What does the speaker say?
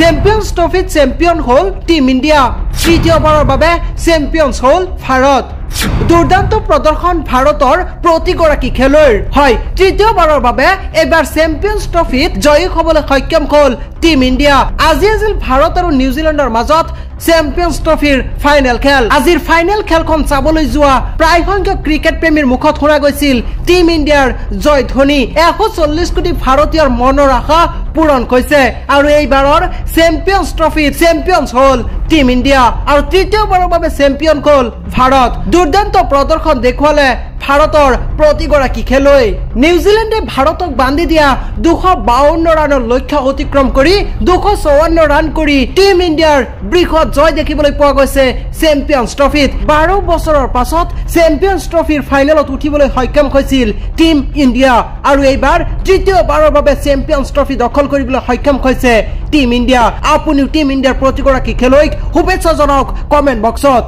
champions ট্ৰফিত champion হল team India তৃতীয়বাৰৰ বাবে champions হল ভাৰত দুৰ্দান্ত প্ৰদৰ্শন ভাৰতৰ প্ৰতিগৰাকী খেলুৱৈৰ হয় তৃতীয়বাৰৰ বাবে এবাৰ চেম্পিয়ন্স ট্ৰফিত জয়ী হ'বলৈ সক্ষম হ'ল টিম ইণ্ডিয়া আজি আছিল ভাৰত আৰু নিউজিলেণ্ডৰ মাজত চেম্পিয়ন্স ট্ৰফিৰ ফাইনেল খেল আজিৰ ফাইনেল খেলখন চাবলৈ যোৱা প্ৰায় সংখ্যক ক্ৰিকেট প্ৰেমীৰ মুখত শুনা গৈছিল টিম ইণ্ডিয়াৰ জয় ধ্বনি 140 কোটি ভাৰতীয়ৰ মনৰ আশা পূৰণ হৈছে আৰু এইবাৰৰ চেম্পিয়ন্স ট্ৰফিত চেম্পিয়ন্স হল টিম ইণ্ডিয়া আৰু তৃতীয়বাৰৰ বাবে চেম্পিয়ন হল ভাৰত দুৰ্দান্ত প্ৰদৰ্শন দেখুৱালে ভাৰতৰ প্ৰতিগৰাকী খেলুৱৈ নিউজিলেণ্ডে ভাৰতক বান্ধি দিয়া 252 ৰানৰ লক্ষ্য অতিক্ৰম কৰি 254 ৰান কৰি টিম ইণ্ডিয়াৰ বৃহৎ জয় দেখিবলৈ পোৱা গৈছে চেম্পিয়ন্স ট্ৰফিত 12 বছৰৰ পাছত চেম্পিয়ন্স ট্ৰফিৰ ফাইনেলত উঠিবলৈ সক্ষম হৈছিল টিম ইণ্ডিয়া আৰু এইবাৰ তৃতীয়বাৰৰ বাবে চেম্পিয়ন্স ট্ৰফি দখল কৰিবলৈ সক্ষম হৈছে টিম ইণ্ডিয়া আপুনিও টিম ইণ্ডিয়াৰ প্ৰতিগৰাকী খেলুৱৈক শুভেচ্ছা জনাওক কমেন্ট বক্সত